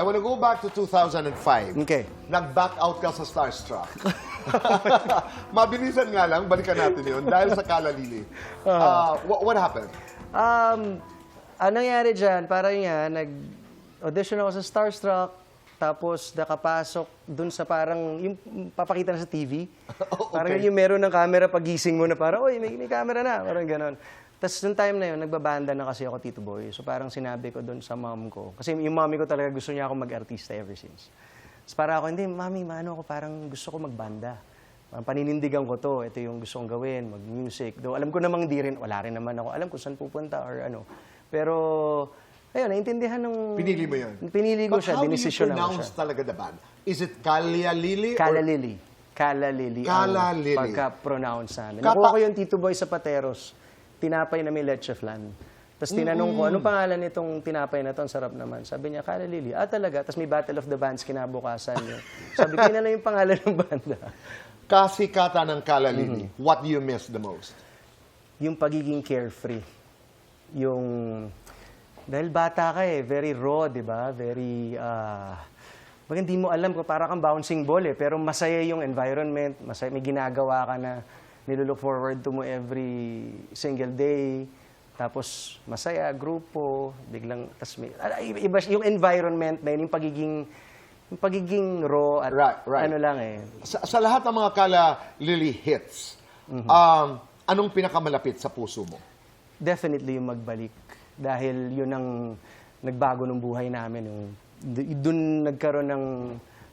want to go back to 2005. Okay. Nag-back out ka sa Starstruck. Mabilisan nga lang, balikan natin yun dahil sa Kalalili. What happened? Ang nangyari dyan, parang nga, nag-audition ako sa Starstruck, tapos nakapasok dun sa parang, yung papakita na sa TV. Parang yung meron ng camera pagising mo na parang, oy, may camera na, parang ganon. Tapos nung time na yun, nagbabanda na kasi ako, Tito Boy. So parang sinabi ko dun sa mom ko, kasi yung mommy ko talaga gusto niya ako mag-artista ever since. Tapos parang ako, hindi, mami, ako, parang gusto ko magbanda. Paninindigan ko to, ito yung gusto kong gawin, mag-music. Though alam ko namang di rin, wala rin naman ako alam kung saan pupunta or ano. Pero, ayun, naintindihan ng... Pinili mo yun? Pinili ko siya, dinesisyon ako siya. But how do you pronounce talaga the band? Is it Kalalili? Kalalili. Kalalili. Kalalili. Pagka-pronounce namin. Nakuha ko yung Tito Boy sa Pateros. Tinapay na may leche flan. Tapos tinanong ko, anong pangalan nitong tinapay na to? Ang sarap naman. Sabi niya, Kalalili. Talaga. Tapos may Battle of the Bands kinabukasan yun. Sabi ko, yun na lang yung pangalan ng banda. Kasikata ng Kalalili. What do you miss the most? Yung pagiging carefree. Yung... Dahil bata ka very raw, di ba? Very... Pag hindi mo alam ko, para kang bouncing ball pero masaya yung environment, masaya, may ginagawa ka na nilook forward to mo every single day. Tapos masaya, grupo, biglang, tas may, iba, yung environment na yun, yung pagiging raw at right. ano lang Sa lahat ng mga Kalalili hits, anong pinakamalapit sa puso mo? Definitely yung magbalik. Dahil yun ang nagbago ng buhay namin. Doon nagkaroon ng,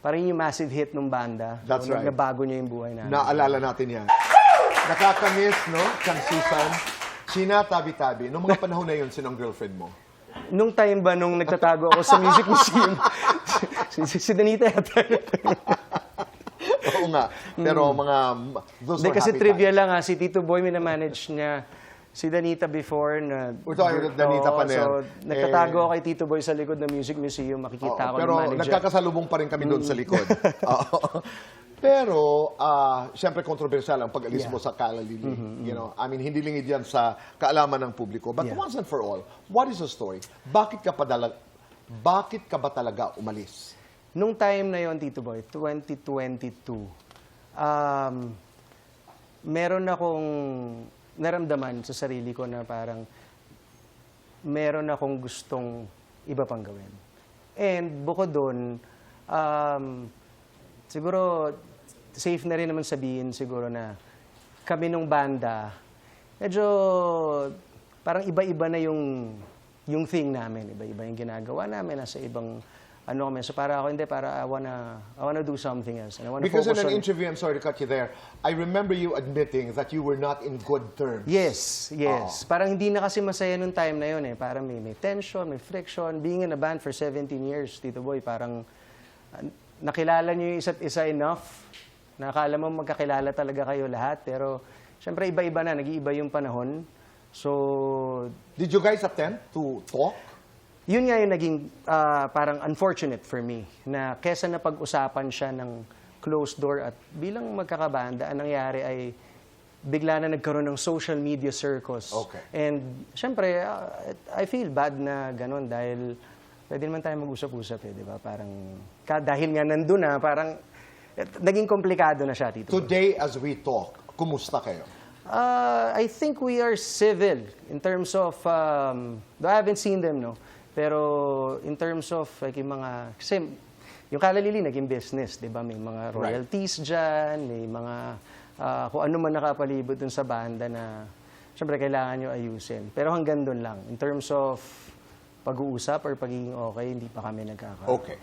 parang yung massive hit ng banda. That's right. Nabago niya yung buhay namin. Naalala natin yan. Nakakamiss, no? Siyang Susan. Sina Tabi-Tabi. Noong mga panahon na yun, sinong girlfriend mo? Nung time ba, nung nagtatago ako sa Music Museum, si Danita yata. Oo nga. Pero mga, those were kasi happy trivia times. lang si Tito Boy, minamanage niya si Danita before na... We're talking about Danita pa na yan. So, nagtatago ako kay Tito Boy sa likod ng Music Museum, makikita ako pero ng manager. nagkakasalubong pa rin kami doon sa likod. Pero, siyempre, kontrobersyal ang pag-alis mo sa Kalalili. You know, I mean, hindi lingid yan sa kaalaman ng publiko. But once and for all, what is the story? Bakit ka ba talaga umalis? Nung time na yon, Tito Boy, 2022, meron akong naramdaman sa sarili ko na parang meron akong gustong iba pang gawin. And bukod doon, siguro safe na rin naman sabihin siguro na kami nung banda, medyo parang iba-iba na yung thing namin. Iba-iba yung ginagawa namin. Nasa ibang ano kami. So para ako, hindi, para I wanna do something else. And I wanna Because in focus an on... interview, I'm sorry to cut you there, I remember you admitting that you were not in good terms. Yes. Parang hindi na kasi masaya nung time na yun Parang may tension, may friction. Being in a band for 17 years, Tito Boy, parang nakilala niyo yung isa't isa enough. Nakakala mo magkakilala talaga kayo lahat. Pero, syempre, iba-iba na. Nag-iiba yung panahon. So... Did you guys attempt to talk? Yun nga yung naging parang unfortunate for me. Na kesa na pag-usapan siya ng closed door at bilang magkakabanda, ang nangyari ay bigla na nagkaroon ng social media circus. Okay. And syempre, I feel bad na ganun dahil pwede naman tayo mag-usap-usap di ba? Parang, dahil nga nandun na, parang naging komplikado na siya, Tito. Today, as we talk, kumusta kayo? I think we are civil in terms of, though I haven't seen them, no? Pero in terms of like, yung mga, kasi yung Kalalili naging business, di ba? May mga royalties dyan, may mga kung ano man nakapalibot dun sa banda na syempre kailangan nyo ayusin. Pero hanggang dun lang. In terms of pag-uusap or pagiging okay, hindi pa kami nagkakaroon. Okay.